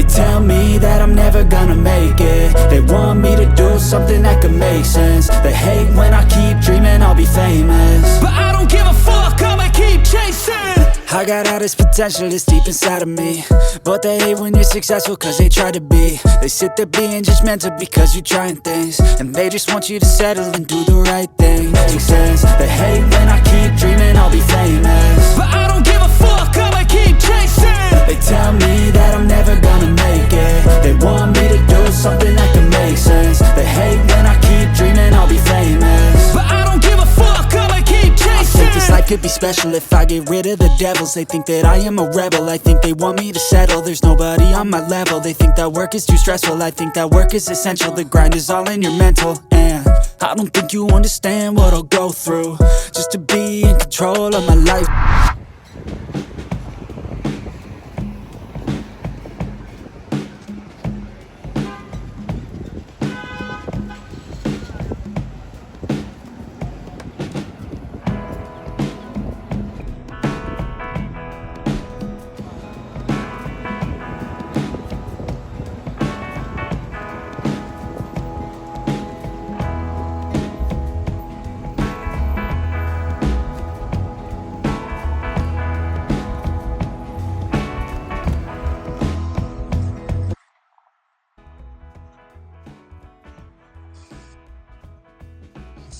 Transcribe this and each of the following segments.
tell me that I'm never gonna make it. They want me to do something that could make sense. They hate when I keep dreaming I'll be famous, but I don't give a fuck, I'ma keep chasing. I got all this potential that's deep inside of me, but they hate when you're successful cause they try to be. They sit there being judgmental because you're trying things, and they just want you to settle and do the right thing. Makes sense. They hate when I keep dreaming I'll be famous, but I don't give a fuck, I'ma keep chasing. They tell me that I'm never gonna make it. They want me to do something that can make sense. They hate when I keep dreaming I'll be famous, but I don't give a fuck, I'ma keep chasing. I think this life could be special if I get rid of the devils. They think that I am a rebel, I think they want me to settle. There's nobody on my level. They think that work is too stressful, I think that work is essential. The grind is all in your mental, and I don't think you understand what I'll go through just to be in control of my life.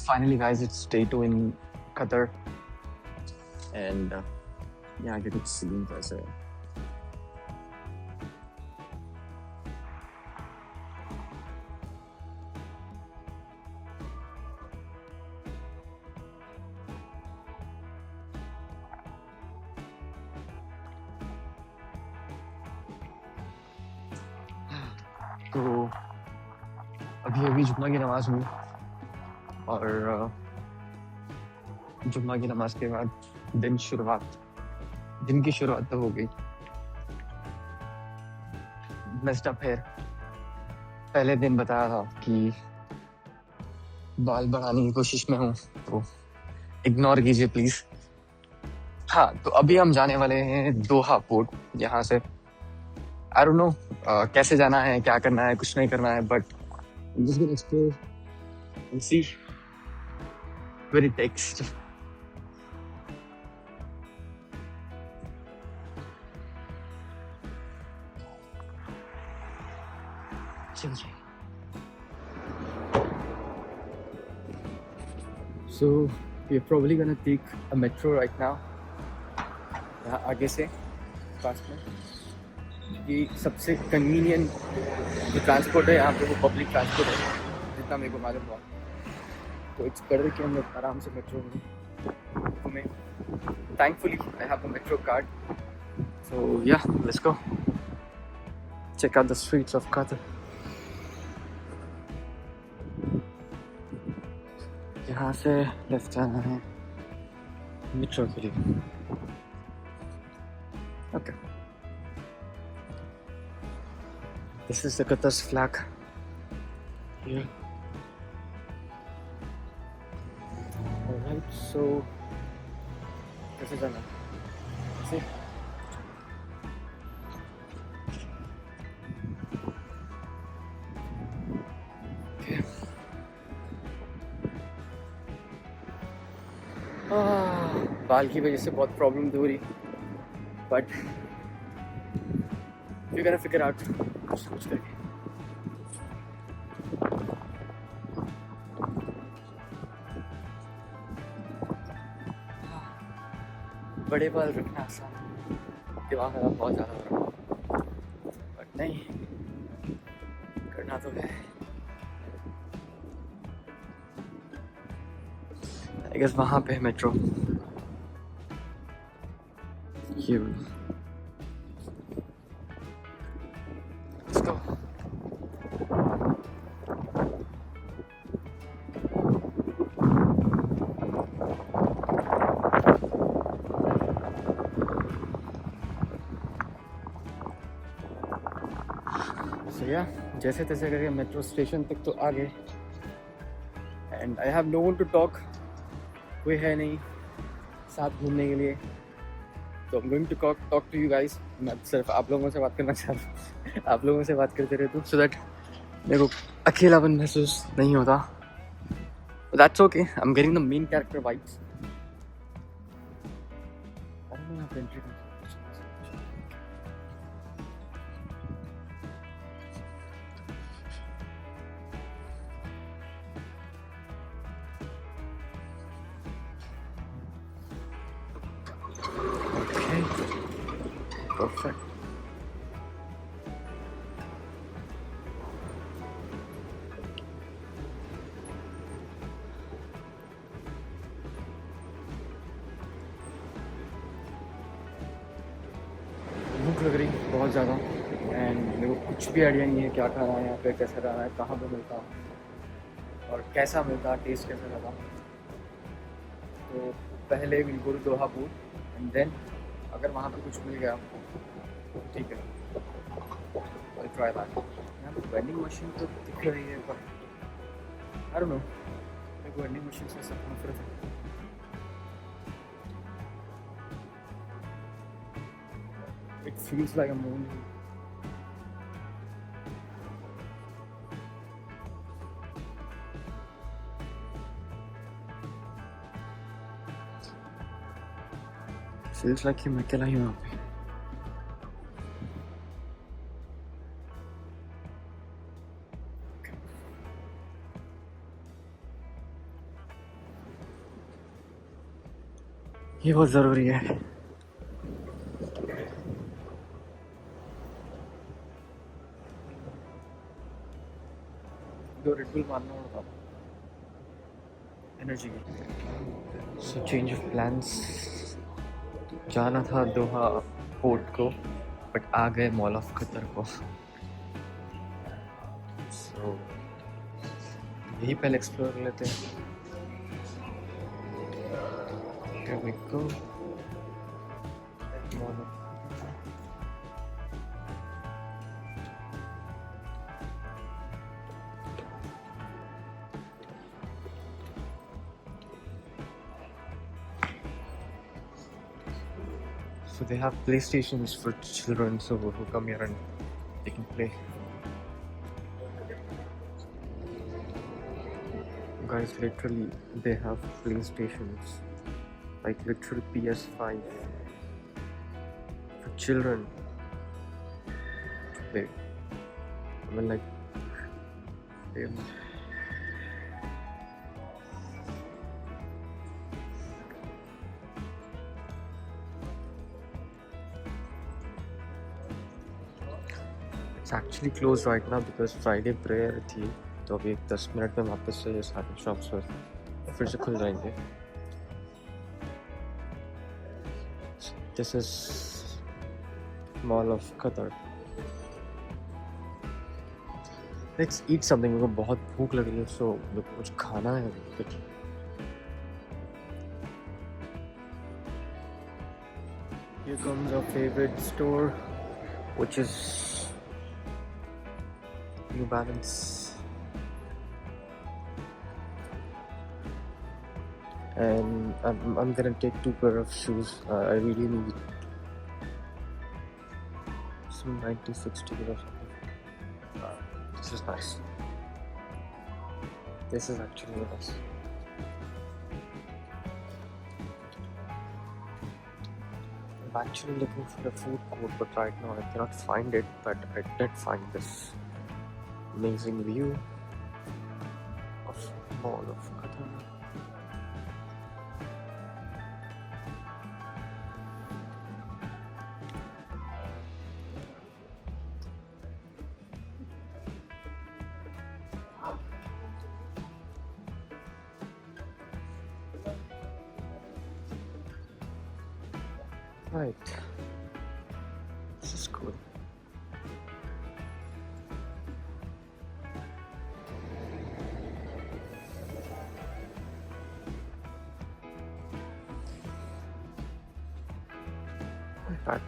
Finally, guys, it's day 2 in Qatar, and yeah, I get to see him as a तो अभी जुम्मा की नमाज हुई, और जुम्मा की नमाज के बाद दिन की शुरुआत तो हो गई। मेस्ड अप हेयर, पहले दिन बताया था कि बाल बढ़ाने की कोशिश में हूँ, तो इग्नोर कीजिए प्लीज। हाँ, तो अभी हम जाने वाले हैं दोहा पोर्ट। यहाँ से आई डोंट नो कैसे जाना है, क्या करना है, कुछ नहीं करना है, but just gonna explore and see where it takes. So we're probably gonna take a metro right now. यहाँ आगे से पास में ये सबसे कन्वीनियंट जो ट्रांसपोर्ट है यहाँ पे वो पब्लिक ट्रांसपोर्ट है, जितना मेरे को मालूम हुआ। तो इट्स बेटर कि हम लोग आराम से मेट्रो में घूमें। Thankfully I have a metro card, so या let's go check out the streets of Qatar. यहाँ से लेफ्ट जाना है मेट्रो के लिए। Okay, this is the Qatar's flag here. Alright, so this is Anna. See? Okay. बाल की वजह से बहुत प्रॉब्लम हो रही, but we're gonna figure out कुछ करके। बड़े बाल रखना आसान, दिमाग मेरा बहुत ज़्यादा हो रहा, बट नहीं, करना तो है। आई गेस वहाँ पे मेट्रो ये। Let's go. So yeah, जैसे तैसे करके मेट्रो स्टेशन तक तो आ गए, and I have no one to talk, कोई है नहीं साथ घूमने के लिए, तो I am going to talk to you guys. मैं सिर्फ आप लोगों से बात करना चाह रहा हूँ। आप लोगों से बात करते रहता हूँ, सो दैट मेरे को अकेलापन महसूस नहीं होता. That's okay. I'm getting the main character vibes. I don't know how to introduce it. Okay. Perfect. भूख लग रही बहुत ज़्यादा एंड मेरे को कुछ भी आइडिया नहीं है क्या खाना है यहाँ पे, कैसा खाना है, कहाँ पे मिलता और कैसा मिलता, टेस्ट कैसा रहता. तो पहले will go to Doha port and then अगर वहाँ पे कुछ मिल गया तो ठीक है, आई ट्राई दैट. यहाँ पे वेंडिंग मशीन तो दिख रही है पर आई डोंट नो, मेरे को वेंडिंग मशीन से सब नफरत है. It feels like a movie. Feels like मैं अकेला ही हूँ यहाँ पे. ये बहुत ज़रूरी है. जो रेड बुल मारना होता एनर्जी की. So change of plans. जाना था दोहा पोर्ट को बट आ गए मॉल ऑफ कतर को. सो यही पहले एक्सप्लोर कर लेते हैं. Here we go. Mall of So they have PlayStations for children, so who come here and they can play. Guys, literally, they have PlayStations, like literal PS5 for children to play. I mean, like, it's actually closed right now because Friday prayer थी, तो अभी 10 minute में वापस से ये सारे shops फिर से खुल जाएंगे. This is Mall of Qatar. Let's eat something. मेरे को बहुत भूख लग रही है, so मेरे को कुछ खाना है. Here comes our favorite store, which is New Balance. And I'm gonna take 2 pair of shoes. I really need some 90-60 or something. This is nice. This is actually nice. I'm actually looking for a food court, but right now I cannot find it. But I did find this amazing view of Mall of Qatar. Right, this is cool. Right.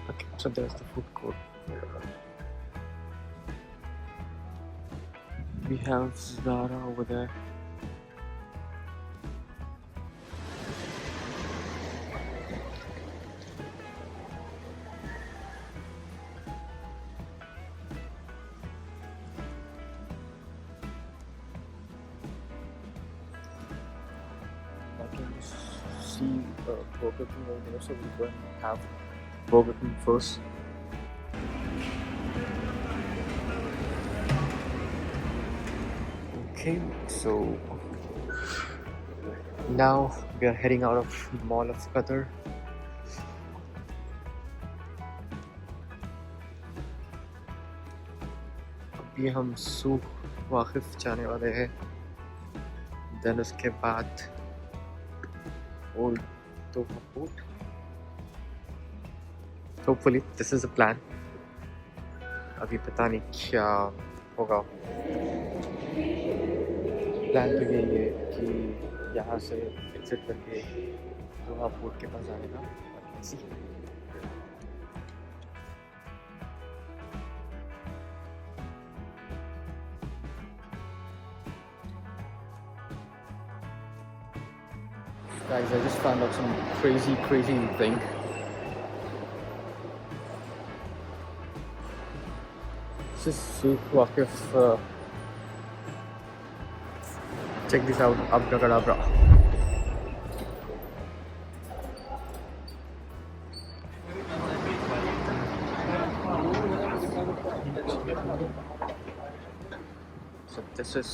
Okay, so there's the food court. We have Zara over there. see Burger King over there, so we'll go and have Burger King first. Okay, so now we are heading out of Mall of Qatar. अभी हम सूख वाकिफ जाने वाले हैं, then उसके बाद old Doha port. Hopefully this is the plan. अभी पता नहीं क्या होगा. प्लान तो यही है कि यहाँ से एग्जिट करके दोहा पोर्ट के पास जाने का. Guys, I just found out some crazy thing. This is Souk Waqif. Check this out, Abrakadabra. So this is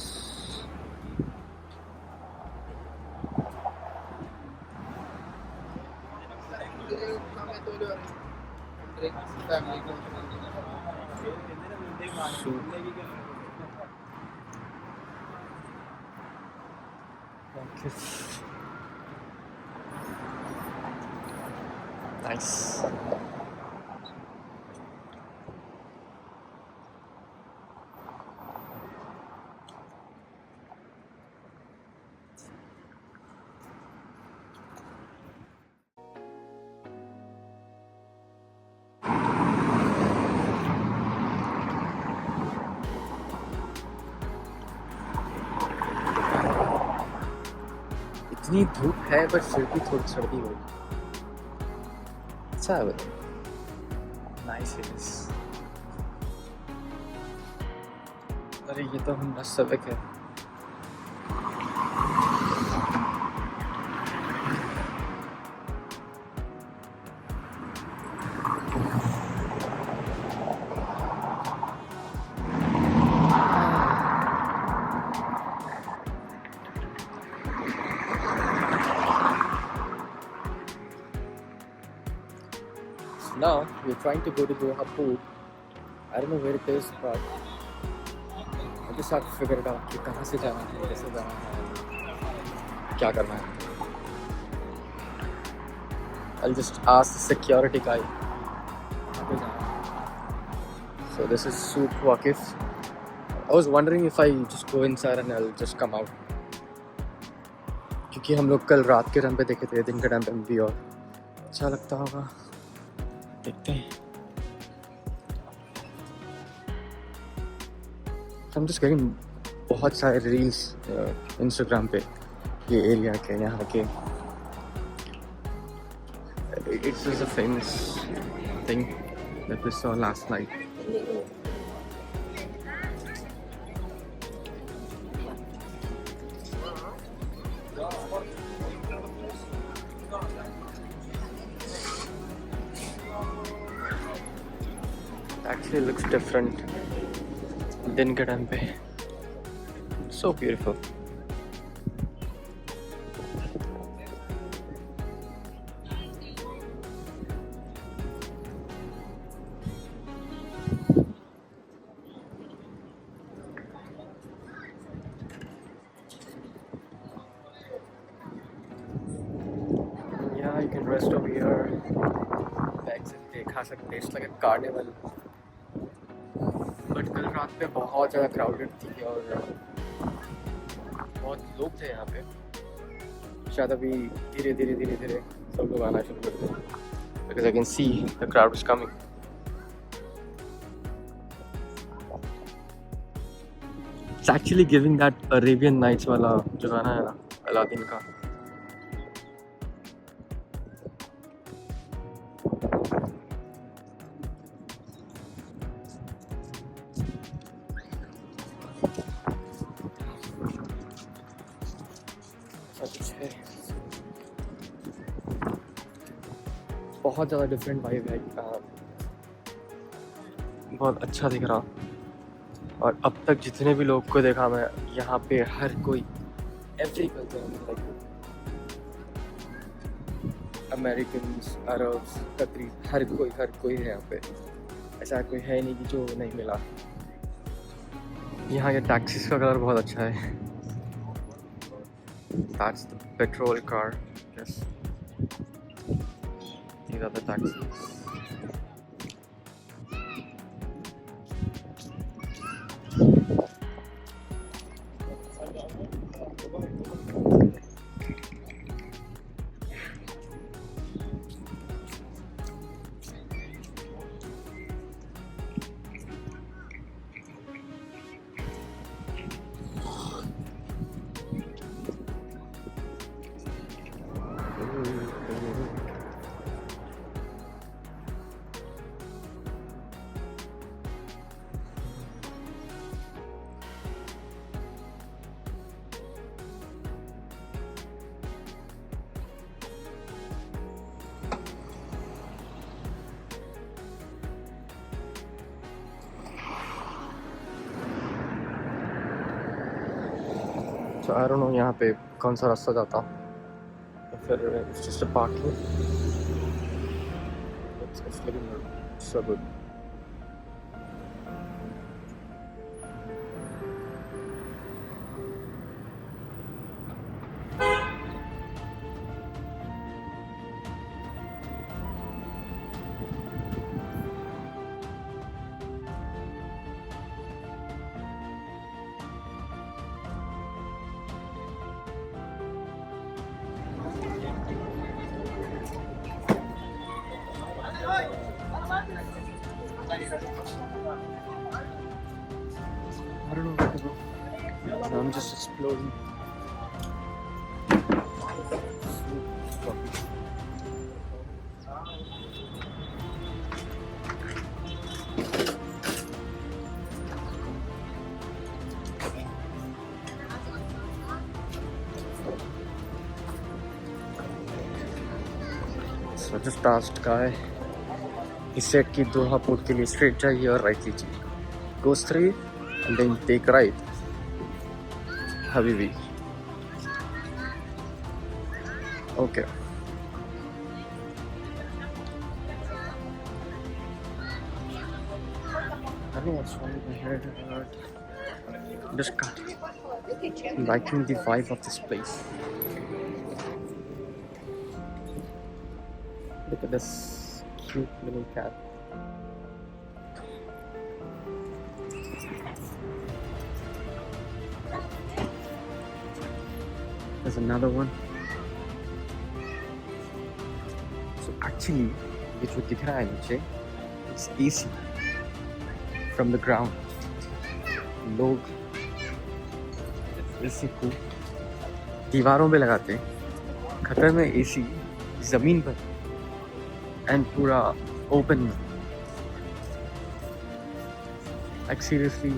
Souk Waqif. Nice. इतनी धूप है पर फिर भी थोड़ी सर्दी हो गई. अच्छा है. Nice is. अरे ये तो हम सबक है. Now we're trying to go to Doha Port. I don't know where it is, but I just have to figure it out कि कहाँ से जाना है, कैसे जाना है, क्या करना है. I'll just ask the security guy. So this is Souk Waqif. I was wondering if I just go inside and I'll just come out. क्योंकि हम लोग कल रात के टाइम पे देखे थे, दिन के टाइम पे भी और अच्छा लगता होगा. देखते हैं. I'm just getting बहुत सारे रील्स इंस्टाग्राम पे ये एरिया के, यहाँ के. It was a famous thing that we saw last night. Actually looks different दिन के टाइम पे. So beautiful. Yeah, you can rest over here. Bags and खा सकते हैं. It's like a carnival. But कल रात पे बहुत ज़्यादा क्राउडेड थी और बहुत लोग थे यहाँ पे. शायद अभी धीरे धीरे सब लोग आना शुरू कर दें. Because I can see the crowd is coming. It's actually giving that Arabian Nights वाला जो गाना है ना, अलादीन का. बहुत ज़्यादा डिफरेंट वाइब है। बहुत अच्छा दिख रहा। और अब तक जितने भी लोग को देखा मैं यहाँ पे, हर कोई एवरी कल्चर, अमेरिकन, अरब्स, कतरी, हर कोई है यहाँ पे। ऐसा कोई है नहीं कि जो नहीं मिला। यहाँ के टैक्सीज का कलर बहुत अच्छा है। That's the petrol car, yes. These are the taxis. So I don't know यहाँ पे कौन सा रास्ता जाता, तो फिर it's just a parking. It's looking so good. I don't know where to go. I'm just exploring. So I just asked guy. He said कि दोहा port के लिए स्ट्रेट जाइए और राइट लीजिए. Go straight and then take right. Habibi. Okay. I don't know what's wrong with my hair. Just liking the vibe of this place. Look at this cute little cat. There's another one. So actually, ये जो दिख रहा है नीचे, it's AC from the ground. लोग AC को दीवारों पे लगाते हैं, खतर में AC जमीन पर and पूरा open में. Like seriously.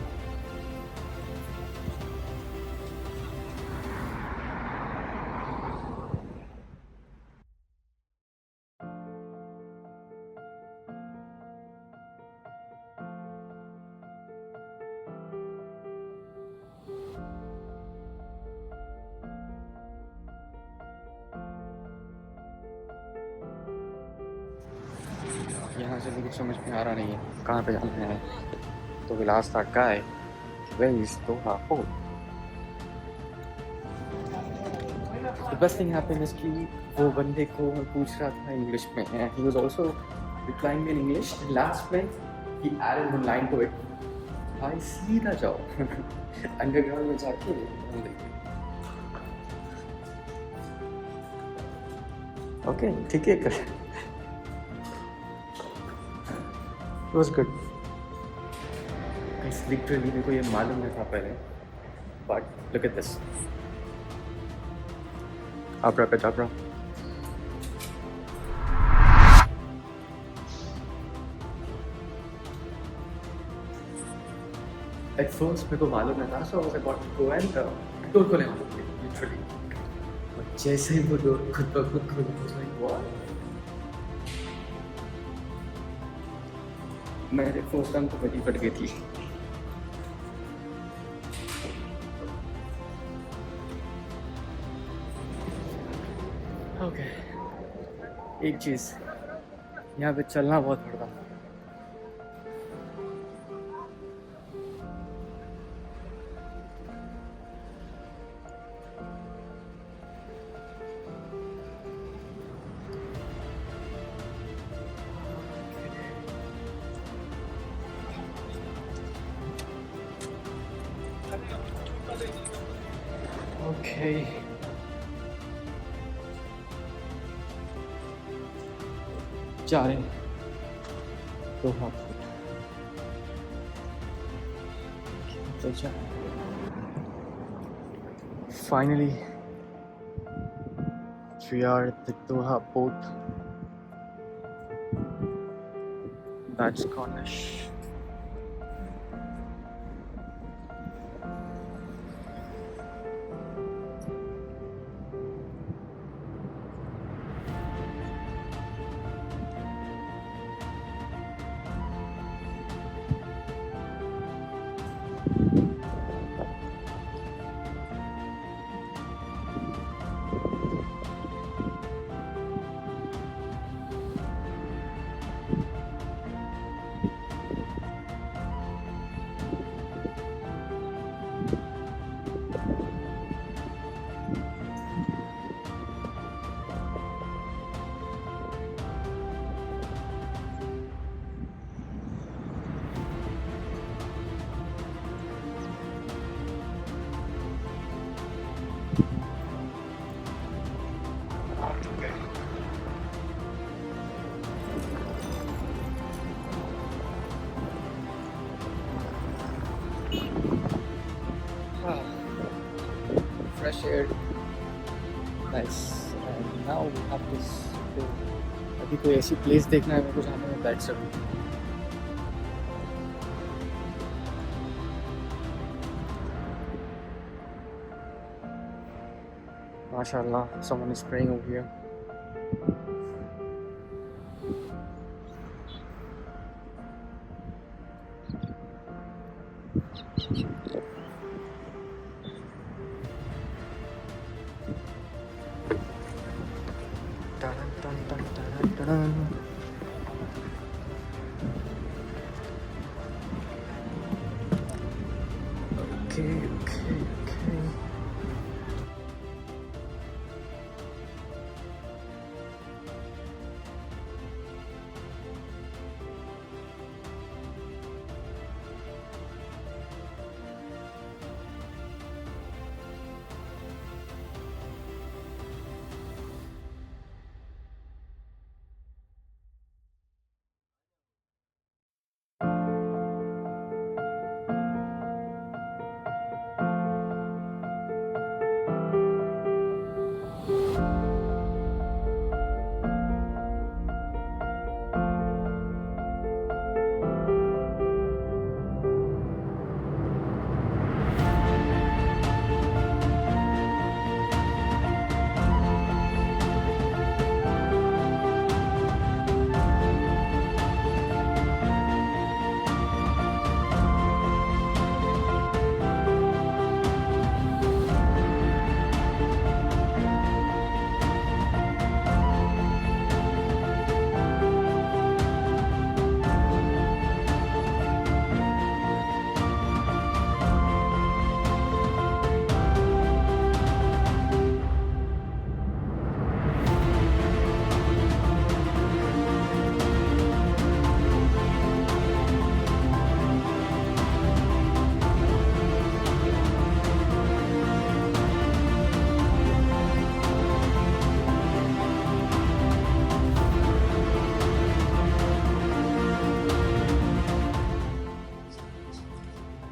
यहाँ से भी कुछ समझ में आ रहा नहीं है कहाँ पे जाना है. तो विलास था guy, where is Doha Port? The best thing happened is कि वो बंदे को मैं पूछ रहा था इंग्लिश में, he was also replying me in English. Last minute he added one line to it. भाई सीधा जाओ अंडरग्राउंड में जाके ओके ठीक है कर. It was good. Guys, literally मेरे को ये मालूम नहीं था पहले, but look at this. Abracadabra. At first मेरे को मालूम नहीं था, so I was about to go and door खोले literally. और जैसे ही वो डोर खुद ब खुद खुला, I was like what? मेरे फर्स्ट टाइम तो वही फट गई थी। ओके, एक चीज़, यहाँ पे चलना बहुत पड़ता। ओके, जा रहे हैं तो हाँ, तो जा finally we are at the Doha port. That's Cornish. Fresh air, nice. And now we have this. अभी कोई ऐसी प्लेस देखना है मेरे को जहाँ पे मैं बैठ सकूँ। माशाल्लाह, someone is praying over here. Dun, dun, dun, dun, dun, dun. Okay.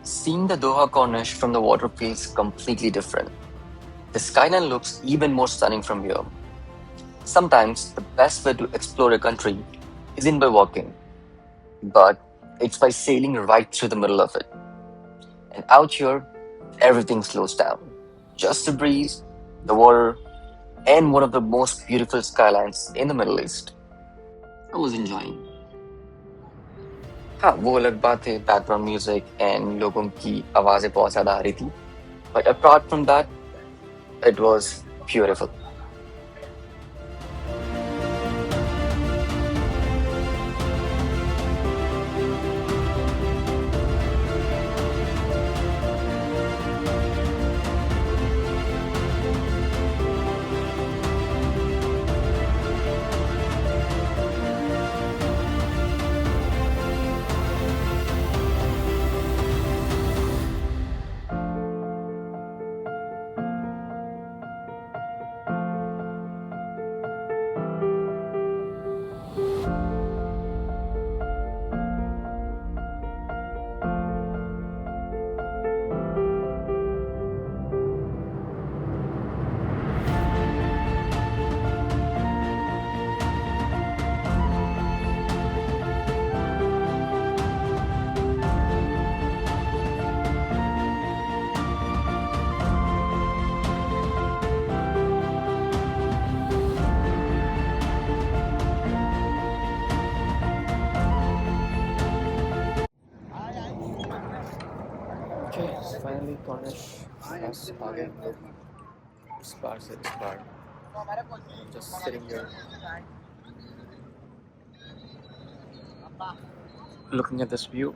Seeing the Doha Corniche from the water feels completely different. The skyline looks even more stunning from here. Sometimes the best way to explore a country isn't by walking, but it's by sailing right through the middle of it. And out here, everything slows down. Just the breeze, the water, and one of the most beautiful skylines in the Middle East. I was enjoying. हाँ, वो अलग बात है, background music and लोगों की आवाज़ें बहुत ज़्यादा आ रही थी। But apart from that, it was beautiful. Okay, finally Corniche पास आ गए हम लोग इस बार से इस बार just sitting here looking at this view.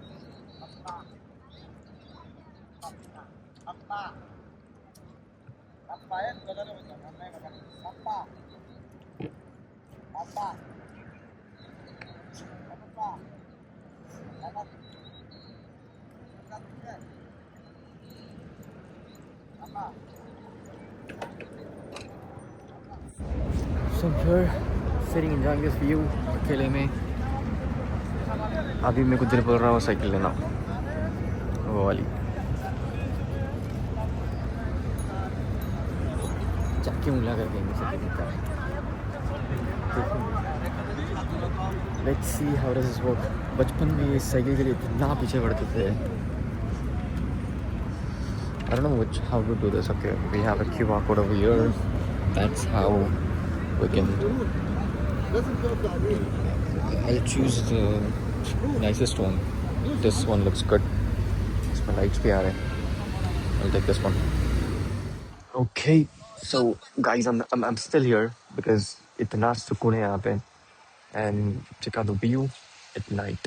So here, sitting enjoying this view अकेले में. अभी मेरे को दिल बोल रहा है साइकिल लेना, वो वाली. जाके उंगला कर देंगे साइकिल का. Let's see how does this work. बचपन में इस साइकिल के लिए इतना पीछे पड़ते थे. I don't know how to do this. Okay, we have a QR code over here. That's how we can. I'll choose the nicest one. This one looks good. इसमें lights भी आ रहे हैं. I'll take this one. Okay, so guys, I'm still here because इतना सुकून है यहाँ पे, and check out the view at night.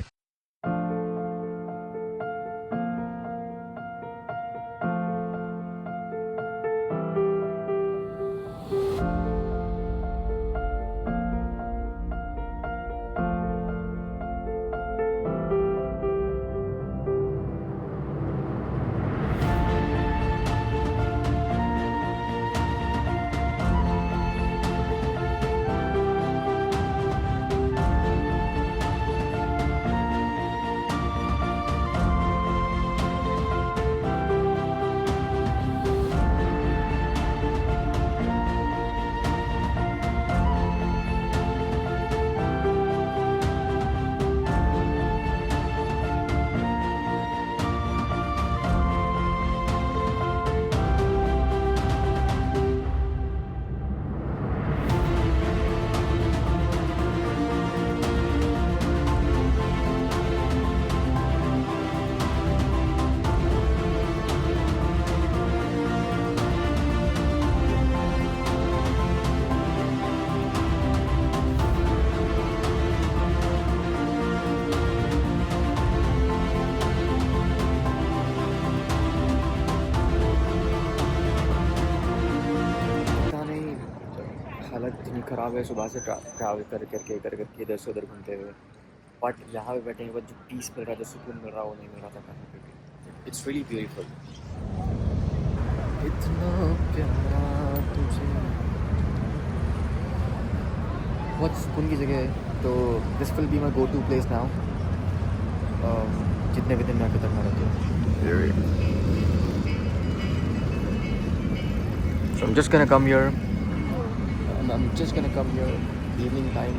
हालत इतनी ख़राब है सुबह से ट्रैवल करके इधर से उधर घूमते हुए. बट यहाँ पे बैठने के बाद जो पीस मिल रहा है, जो सुकून मिल रहा है, वो नहीं मिल रहा था कहीं पे भी. It's really beautiful. इतना प्यारा तुझे, बहुत सुकून की जगह है. तो this will be my go to place now. जितने भी दिन मैं खतरनाक रहती हूँ. So I'm just gonna come here. I'm just gonna come here. Evening time,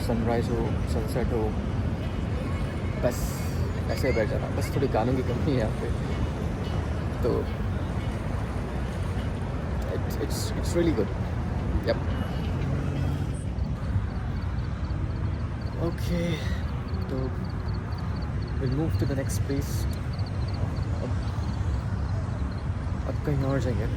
sunrise हो, sunset हो, बस ऐसे ही बैठ जाना. बस थोड़ी गानों की कमी है यहाँ पे, तो it's really good. Yep. Okay. तो we'll move to the next place. अब कहीं और जाएंगे.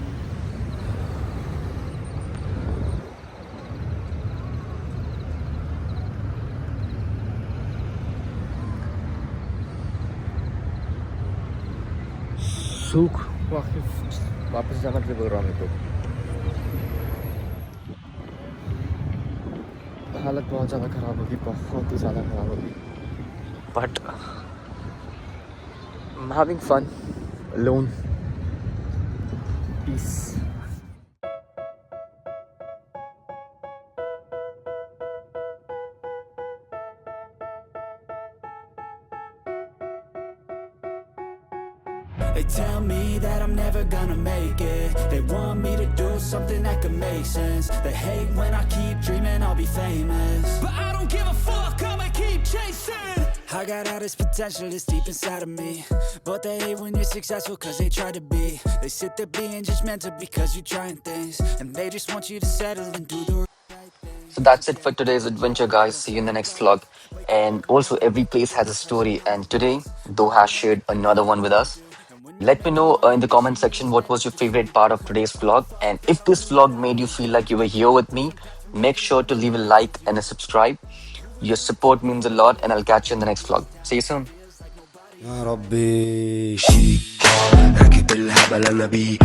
सूख वापस जाना के बोल रहा हूँ मैं तो. हालत बहुत ज़्यादा ख़राब होगी, बहुत ही ज़्यादा ख़राब होगी. But I'm having fun alone. Peace. They tell me that I'm never gonna make it. They want me to do something that could make sense. They hate when I keep dreaming I'll be famous, but I don't give a fuck, I'ma keep chasing. I got all this potential that's deep inside of me, but they hate when you're successful cause they try to be. They sit there being judgmental because you're trying things, and they just want you to settle and do the right thing. So that's it for today's adventure, guys. See you in the next vlog. And also, every place has a story, and today Doha has shared another one with us. Let me know in the comment section what was your favorite part of today's vlog, and if this vlog made you feel like you were here with me, make sure to leave a like and a subscribe. Your support means a lot, and I'll catch you in the next vlog. See you soon. يا ربي شيك راكب الهبل انا بيه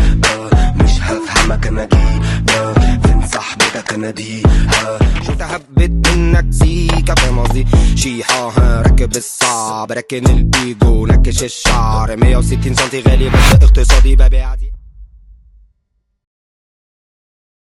مش هفهمك انا جي فين صاحبتك انا دي شو تهبت منك سيكا فاهم قصدي شيحة راكب الصعب راكن الايجو نكش الشعر 160 سنتي غالي بس اقتصادي ببيع عادي